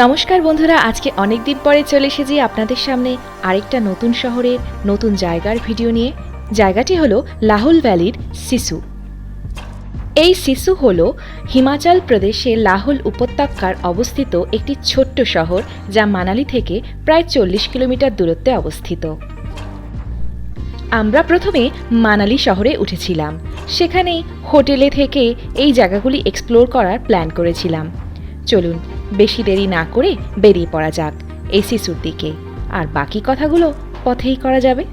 নমস্কার বন্ধুরা, আজকে অনেক দিন পরে চলে এসেছি আপনাদের সামনে আরেকটা নতুন শহরের নতুন জায়গার ভিডিও নিয়ে। জায়গাটি হলো লাহুল ভ্যালির সিসু। এই সিসু হলো হিমাচল প্রদেশের লাহুল উপত্যকার অবস্থিত একটি ছোট্ট শহর, যা মানালি থেকে প্রায় 40 কিলোমিটার দূরত্বে অবস্থিত। আমরা প্রথমে মানালি শহরে উঠেছিলাম, সেখানেই হোটেলে থেকে এই জায়গাগুলি এক্সপ্লোর করার প্ল্যান করেছিলাম। চলুন বেশি দেরি না করে বেরিয়ে পড়া যাক এই সিসুর দিকে, আর বাকি কথাগুলো পথেই করা যাবে।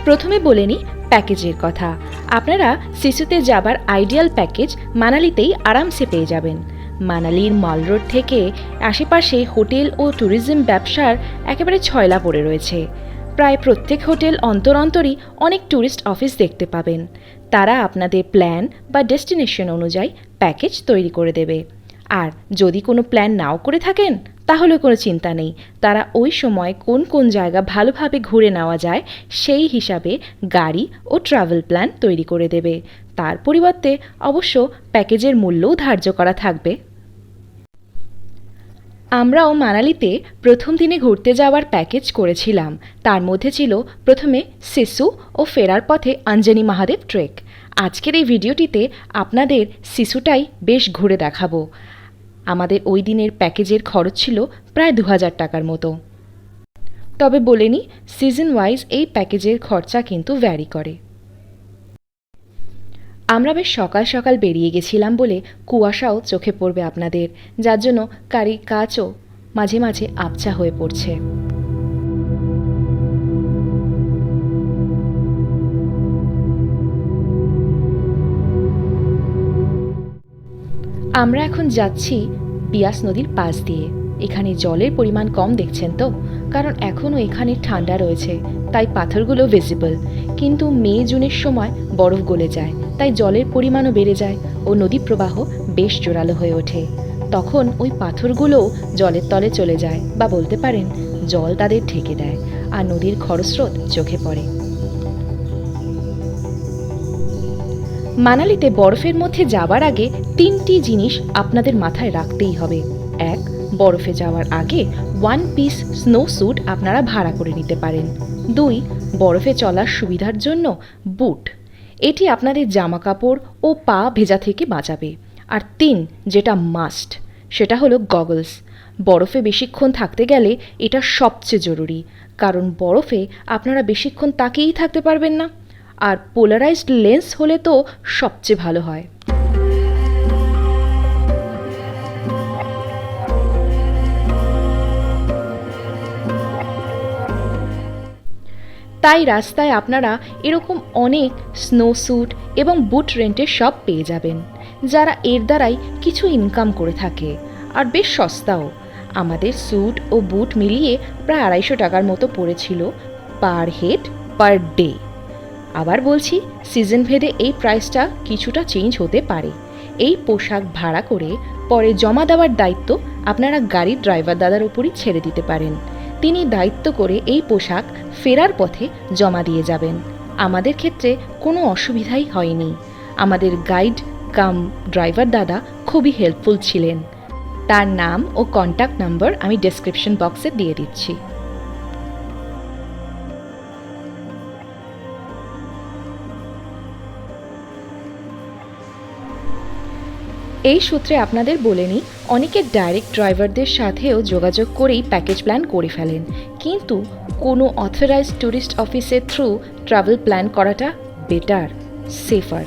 প্রথমে বলে নিই প্যাকেজের কথা। আপনারা সিসুতে যাবার আইডিয়াল প্যাকেজ মানালিতেই আরামসে পেয়ে যাবেন। মানালির মল রোড থেকে আশেপাশে হোটেল ও ট্যুরিজম ব্যবসার একেবারে ছয়লা পড়ে রয়েছে। প্রায় প্রত্যেক হোটেল অন্তরই অনেক ট্যুরিস্ট অফিস দেখতে পাবেন। তারা আপনাদের প্ল্যান বা ডেস্টিনেশন অনুযায়ী প্যাকেজ তৈরি করে দেবে। আর যদি কোনো প্ল্যান নাও করে থাকেন তাহলে কোনো চিন্তা নেই, তারা ওই সময় কোন কোন জায়গা ভালোভাবে ঘুরে নেওয়া যায় সেই হিসাবে গাড়ি ও ট্রাভেল প্ল্যান তৈরি করে দেবে। তার পরিবর্তে অবশ্য প্যাকেজের মূল্যও ধার্য করা থাকবে। আমরাও মানালিতে প্রথম দিনে ঘুরতে যাওয়ার প্যাকেজ করেছিলাম। তার মধ্যে ছিল প্রথমে সিসু ও ফেরার পথে অঞ্জনি মহাদেব ট্রেক। আজকের এই ভিডিওটিতে আপনাদের সিসুটাই বেশ ঘুরে দেখাবো। আমাদের ওই দিনের প্যাকেজের খরচ ছিল প্রায় 2000 টাকার মতো। তবে বলে নিই, সিজন ওয়াইজ এই প্যাকেজের খরচা কিন্তু ভ্যারি করে। আমরা বেশ সকাল সকাল বেরিয়ে গেছিলাম বলে কুয়াশাও চোখে পড়বে আপনাদের, যার জন্য গাড়ির কাচও মাঝে মাঝে আবছা হয়ে পড়ছে। আমরা এখন যাচ্ছি বিয়াস নদীর পাশ দিয়ে। এখানে জলের পরিমাণ কম দেখছেন তো, কারণ এখনও এখানে ঠান্ডা রয়েছে, তাই পাথরগুলো ভিজিবল। কিন্তু মে জুনের সময় বরফ গলে যায়, তাই জলের পরিমাণও বেড়ে যায় ও নদী প্রবাহ বেশ জোরালো হয়ে ওঠে। তখন ওই পাথরগুলোও জলের তলে চলে যায়, বা বলতে পারেন জল তাদের ঢেকে দেয়, আর নদীর খরস্রোত চোখে পড়ে। মানালিতে বরফের মধ্যে যাওয়ার আগে 3টি জিনিস আপনাদের মাথায় রাখতেই হবে। 1. বরফে যাওয়ার আগে 1 পিস স্নো স্যুট আপনারা ভাড়া করে নিতে পারেন। 2. বরফে চলার সুবিধার জন্য বুট, এটি আপনাদের জামা কাপড় ও পা ভেজা থেকে বাঁচাবে। আর 3, যেটা মাস্ট, সেটা হলো গগলস। বরফে বেশিক্ষণ থাকতে গেলে এটা সবচেয়ে জরুরি, কারণ বরফে আপনারা বেশিক্ষণ তাকিয়েই থাকতে পারবেন না। আর পোলারাইজড লেন্স হলে তো সবচেয়ে ভালো হয়। তাই রাস্তায় আপনারা এরকম অনেক স্নো স্যুট এবং বুট রেন্টের শপ পেয়ে যাবেন, যারা এর দ্বারাই কিছু ইনকাম করে থাকে, আর বেশ সস্তাও। আমাদের স্যুট ও বুট মিলিয়ে প্রায় 250 টাকার মতো পড়েছিল পার হেড পার ডে। আবার বলছি, সিজন ভেদে এই প্রাইসটা কিছুটা চেঞ্জ হতে পারে। এই পোশাক ভাড়া করে পরে জমা দেওয়ার দায়িত্ব আপনারা গাড়ির ড্রাইভার দাদার উপরই ছেড়ে দিতে পারেন। তিনি দায়িত্ব করে এই পোশাক ফেরার পথে জমা দিয়ে যাবেন। আমাদের ক্ষেত্রে কোনো অসুবিধাই হয়নি। আমাদের গাইড কাম ড্রাইভার দাদা খুবই হেল্পফুল ছিলেন। তার নাম ও কন্ট্যাক্ট নাম্বার আমি ডেসক্রিপশন বক্সে দিয়ে দিচ্ছি। এই সূত্রে আপনাদের বলে নিই, অনেকে ডাইরেক্ট ড্রাইভারদের সাথেও যোগাযোগ করেই প্যাকেজ প্ল্যান করে ফেলেন, কিন্তু কোনো অথরাইজড ট্যুরিস্ট অফিসের থ্রু ট্রাভেল প্ল্যান করাটা বেটার, সেফার।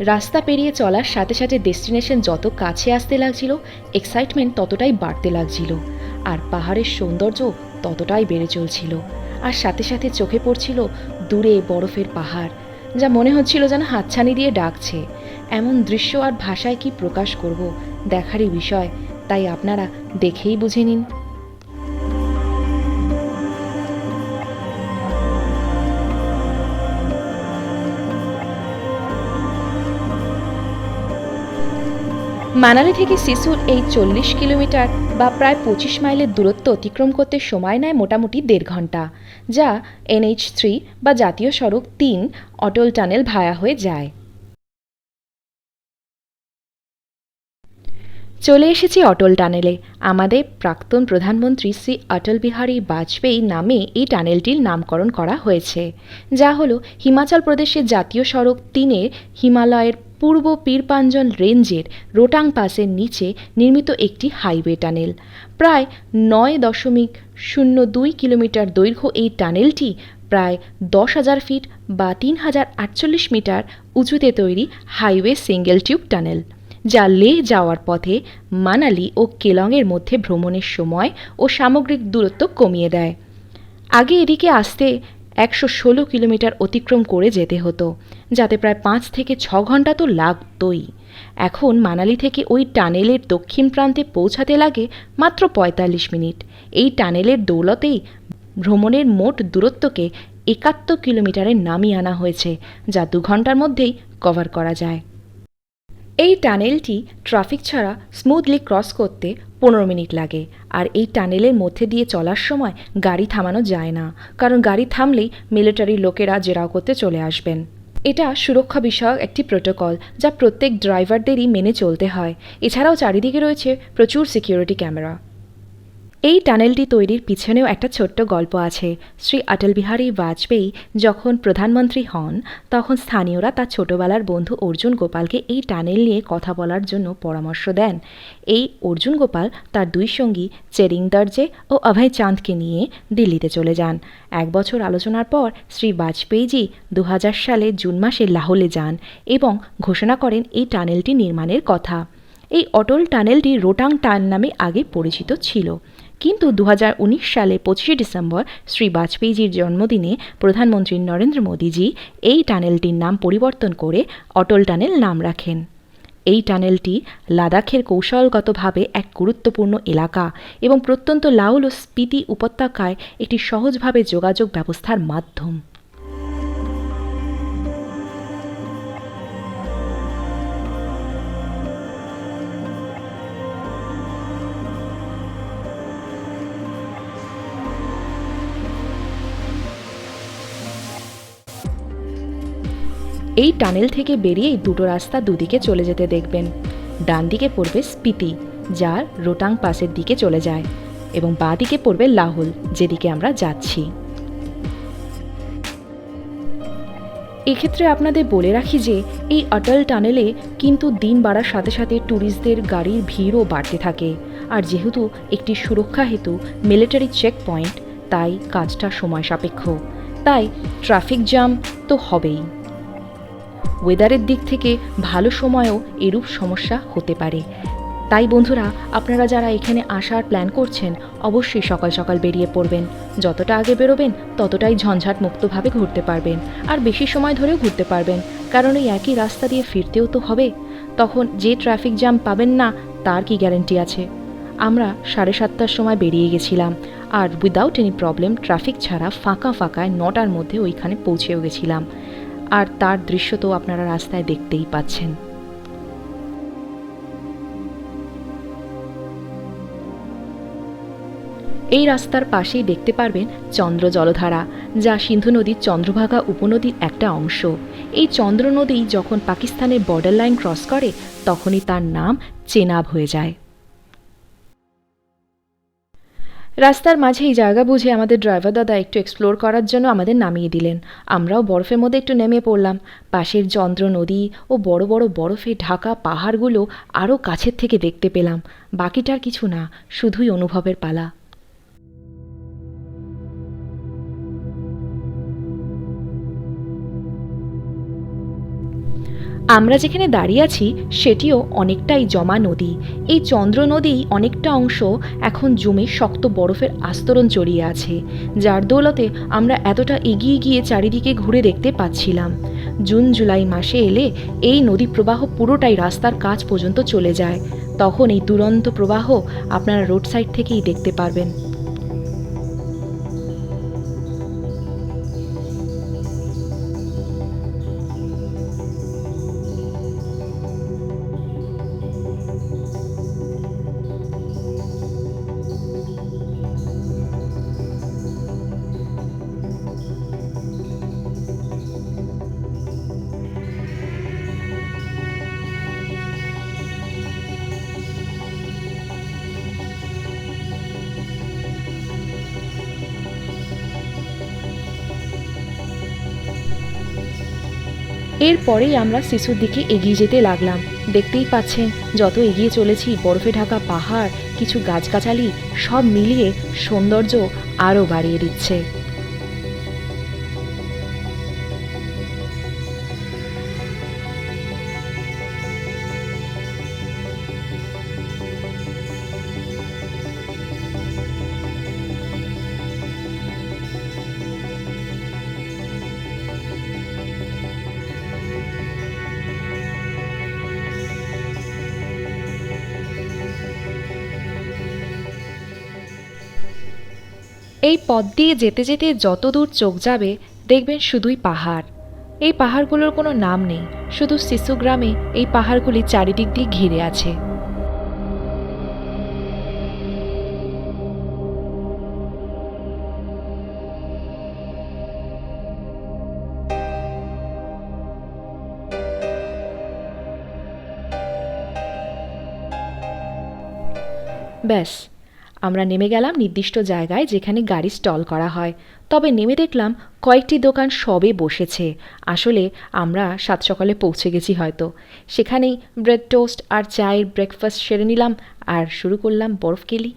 রাস্তা পেরিয়ে চলার সাথে সাথে ডেস্টিনেশন যত কাছে আসতে লাগছিল, এক্সাইটমেন্ট ততটাই বাড়তে লাগছিল, আর পাহাড়ের সৌন্দর্য ততটাই বেড়ে চলছিল। আর সাথে সাথে চোখে পড়ছিল দূরে বরফের পাহাড়, যা মনে হচ্ছিল যেন হাতছানি দিয়ে ডাকছে। এমন দৃশ্য আর ভাষায় কি প্রকাশ করব, দেখারই বিষয়। তাই আপনারা দেখেই বুঝে নিন। মানালি থেকে সিসুর এই 40 কিলোমিটার বা প্রায় 25 মাইলের দূরত্ব অতিক্রম করতে সময় নেয় মোটামুটি 1.5 ঘন্টা, যা NH3 বা জাতীয় সড়ক 3 অটল টানেল ভায়া হয়ে যায়। চলে এসেছি অটল টানেলে। আমাদের প্রাক্তন প্রধানমন্ত্রী শ্রী অটল বিহারী বাজপেয়ী নামে এই টানেলটির নামকরণ করা হয়েছে, যা হল হিমাচল প্রদেশের জাতীয় সড়ক 3-এর হিমালয়ের পূর্ব পীরপাঞ্জল রেঞ্জের রোটাং পাসের নিচে নির্মিত একটি হাইওয়ে টানেল। প্রায় 9.02 কিলোমিটার দৈর্ঘ্য এই টানেলটি প্রায় 10,000 ফিট বা 3,048 মিটার উঁচুতে তৈরি হাইওয়ে সিঙ্গেল টিউব টানেল, যা লেহ যাওয়ার পথে মানালি ও কেলংয়ের মধ্যে ভ্রমণের সময় ও সামগ্রিক দূরত্ব কমিয়ে দেয়। আগে এদিকে আসতে 116 কিলোমিটার অতিক্রম করে যেতে হতো, যাতে প্রায় 5 থেকে 6 ঘন্টা তো লাগতই। এখন মানালি থেকে ওই টানেলের দক্ষিণ প্রান্তে পৌঁছাতে লাগে মাত্র 45 মিনিট। এই টানেলের দৌলতেই ভ্রমণের মোট দূরত্বকে 71 কিলোমিটারে নামিয়ে আনা হয়েছে, যা 2 ঘন্টার মধ্যেই কভার করা যায়। এই টানেলটি ট্রাফিক ছাড়া স্মুথলি ক্রস করতে 15 মিনিট লাগে। আর এই টানেলের মধ্যে দিয়ে চলার সময় গাড়ি থামানো যায় না, কারণ গাড়ি থামলেই মিলিটারি লোকেরা জেরাও করতে চলে আসবেন। এটা সুরক্ষা বিষয়ক একটি প্রোটোকল, যা প্রত্যেক ড্রাইভারদেরই মেনে চলতে হয়। এছাড়াও চারিদিকে রয়েছে প্রচুর সিকিউরিটি ক্যামেরা। এই টানেলটি তৈরির পিছনেও একটা ছোট্ট গল্প আছে। শ্রী অটল বিহারী বাজপেয়ী যখন প্রধানমন্ত্রী হন, তখন স্থানীয়রা তার ছোটবেলার বন্ধু অর্জুন গোপালকে এই টানেল নিয়ে কথা বলার জন্য পরামর্শ দেন। এই অর্জুন গোপাল তার 2 সঙ্গী চেরিং দর্জে ও অভয় চাঁদকে নিয়ে দিল্লিতে চলে যান। 1 বছর আলোচনার পর শ্রী বাজপেয়ীজি 2000 সালে জুন মাসে লাহোরে যান এবং ঘোষণা করেন এই টানেলটি নির্মাণের কথা। এই অটল টানেলটি রোটাং টানেল নামে আগে পরিচিত ছিল, কিন্তু 2019 সালে 25শে ডিসেম্বর শ্রী বাজপেয়ীজির জন্মদিনে প্রধানমন্ত্রী নরেন্দ্র মোদীজি এই টানেলটির নাম পরিবর্তন করে অটল টানেল নাম রাখেন। এই টানেলটি লাদাখের কৌশলগতভাবে এক গুরুত্বপূর্ণ এলাকা এবং প্রত্যন্ত লাহুল ও স্পিতি উপত্যকায় একটি সহজভাবে যোগাযোগ ব্যবস্থার মাধ্যম। এই টানেল থেকে বেরিয়েই 2টো রাস্তা দুদিকে চলে যেতে দেখবেন। ডান দিকে পড়বে স্পিতি, যার রোটাং পাসের দিকে চলে যায়, এবং বাঁ দিকে পড়বে লাহুল, যেদিকে আমরা যাচ্ছি। এক্ষেত্রে আপনাদের বলে রাখি যে এই অটল টানেলে কিন্তু দিন বাড়ার সাথে সাথে ট্যুরিস্টদের গাড়ির ভিড়ও বাড়তে থাকে। আর যেহেতু একটি সুরক্ষা হেতু মিলিটারি চেক পয়েন্ট, তাই কাজটা সময় সাপেক্ষ, তাই ট্রাফিক জ্যাম তো হবেই। ওয়েদারের দিক থেকে ভালো সময়েও এরূপ সমস্যা হতে পারে। তাই বন্ধুরা, আপনারা যারা এখানে আসার প্ল্যান করছেন, অবশ্যই সকাল সকাল বেরিয়ে পড়বেন। যতটা আগে বেরোবেন ততটাই ঝঞ্ঝাট মুক্তভাবে ঘুরতে পারবেন, আর বেশি সময় ধরেও ঘুরতে পারবেন, কারণ এই একই রাস্তা দিয়ে ফিরতেও তো হবে। তখন যে ট্রাফিক জ্যাম পাবেন না তার কি গ্যারেন্টি আছে? আমরা 7:30টার সময় বেরিয়ে গেছিলাম, আর উইদাউট এনি প্রবলেম, ট্রাফিক ছাড়া ফাঁকা ফাঁকায় 9টার মধ্যে ওইখানে পৌঁছেও গেছিলাম। আর তার দৃশ্য তো আপনারা রাস্তায় দেখতেই পাচ্ছেন। এই রাস্তার পাশেই দেখতে পারবেন চন্দ্র জলধারা, যা সিন্ধু নদীর চন্দ্রভাগা উপনদীর একটা অংশ। এই চন্দ্র নদী যখন পাকিস্তানের বর্ডার লাইন ক্রস করে, তখনই তার নাম চেনাব হয়ে যায়। রাস্তার মাঝেই জায়গা বুঝে আমাদের ড্রাইভার দাদা একটু এক্সপ্লোর করার জন্য আমাদের নামিয়ে দিলেন। আমরাও বরফের মধ্যে একটু নেমে পড়লাম। পাশের চন্দ্র নদী ও বড় বড় বরফে ঢাকা পাহাড়গুলো আরও কাছের থেকে দেখতে পেলাম। বাকিটার কিছু না, শুধুই অনুভবের পালা। আমরা যেখানে দাঁড়িয়ে আছি সেটিও অনেকটাই জমা নদী। এই চন্দ্র নদী অনেকটা অংশ এখন জমে শক্ত বরফের আস্তরণ জড়িয়ে আছে, যার দৌলতে আমরা এতটা এগিয়ে গিয়ে চারিদিকে ঘুরে দেখতে পাচ্ছিলাম। জুন জুলাই মাসে এলে এই নদী প্রবাহ পুরোটাই রাস্তার কাছ পর্যন্ত চলে যায়। তখন এই দুরন্ত প্রবাহ আপনারা রোড সাইড থেকেই দেখতে পারবেন। এরপরেই আমরা শিশুর দিকে এগিয়ে যেতে লাগলাম। দেখতেই পাচ্ছেন যত এগিয়ে চলেছি বরফে ঢাকা পাহাড়, কিছু গাছগাছালি সব মিলিয়ে সৌন্দর্য আরও বাড়িয়ে দিচ্ছে। এই পথ দিয়ে যেতে যেতে যত দূর চোখ যাবে দেখবেন শুধুই পাহাড়। এই পাহাড়গুলোর কোনো নাম নেই, শুধু শিশু গ্রামে এই পাহাড়গুলি চারিদিক দিয়ে ঘিরে আছে। ব্যাস, আমরা নেমে গেলাম নির্দিষ্ট জায়গায় যেখানে গাড়ি স্টল করা হয়। তবে নেমে দেখলাম কয়েকটি দোকান সবে বসেছে। আসলে আমরা সাত সকালে পৌঁছে গেছি হয়তো। সেখানেই ব্রেড টোস্ট আর চায়ের ব্রেকফাস্ট সেরে নিলাম আর শুরু করলাম বরফকেলি।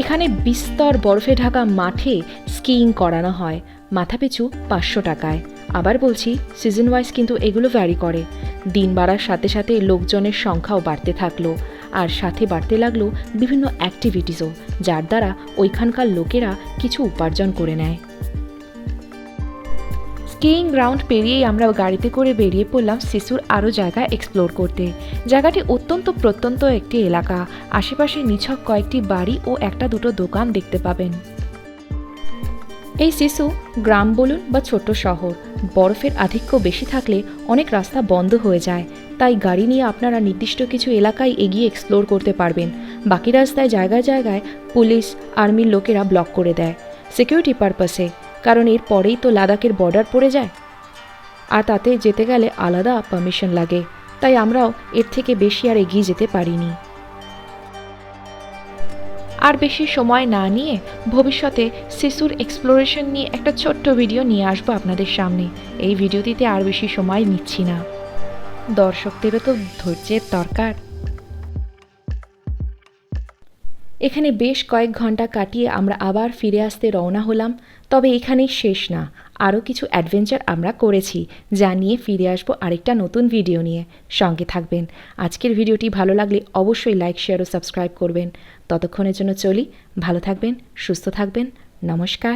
এখানে বিস্তর বরফে ঢাকা মাঠে স্কিইং করানো হয়, মাথাপিছু 500 টাকায়। আবার বলছি, সিজন ওয়াইজ কিন্তু এগুলো ভ্যারি করে। দিন বাড়ার সাথে সাথে লোকজনের সংখ্যাও বাড়তে থাকলো, আর সাথে বাড়তে লাগলো বিভিন্ন অ্যাক্টিভিটিসও, যার দ্বারা ওইখানকার লোকেরা কিছু উপার্জন করে নেয়। স্কিইং গ্রাউন্ড পেরিয়েই আমরা গাড়িতে করে বেরিয়ে পড়লাম শিশুর আরও জায়গা এক্সপ্লোর করতে। জায়গাটি অত্যন্ত প্রত্যন্ত একটি এলাকা, আশেপাশে নিছক কয়েকটি বাড়ি ও একটা দুটো দোকান দেখতে পাবেন। এই শিশু গ্রাম বলুন বা ছোট্ট শহর, বরফের আধিক্য বেশি থাকলে অনেক রাস্তা বন্ধ হয়ে যায়, তাই গাড়ি নিয়ে আপনারা নির্দিষ্ট কিছু এলাকায় এগিয়ে এক্সপ্লোর করতে পারবেন। বাকি রাস্তায় জায়গায় জায়গায় পুলিশ আর্মির লোকেরা ব্লক করে দেয় সিকিউরিটি পারপাসে, কারণ এর পরেই তো লাদাখের বর্ডার পড়ে যায়, আর তাতে যেতে গেলে আলাদা পারমিশন লাগে। তাই আমরাও এর থেকে বেশি আর এগিয়ে যেতে পারিনি। আর বেশি সময় না নিয়ে ভবিষ্যতে শিশুর এক্সপ্লোরেশন নিয়ে একটা ছোট্ট ভিডিও নিয়ে আসবো আপনাদের সামনে। এই ভিডিওটিতে আর বেশি সময় নিচ্ছি না, দর্শকদেরও তো ধৈর্যের দরকার। এখানে বেশ কয়েক ঘন্টা কাটিয়ে আমরা আবার ফিরে আসতে রওনা হলাম। তবে এখানেই শেষ না, আরও কিছু অ্যাডভেঞ্চার আমরা করেছি, যা নিয়ে ফিরে আসবো আরেকটা নতুন ভিডিও নিয়ে। সঙ্গে থাকবেন। আজকের ভিডিওটি ভালো লাগলে অবশ্যই লাইক, শেয়ার ও সাবস্ক্রাইব করবেন। ততক্ষণের জন্য চলি, ভালো থাকবেন, সুস্থ থাকবেন, নমস্কার।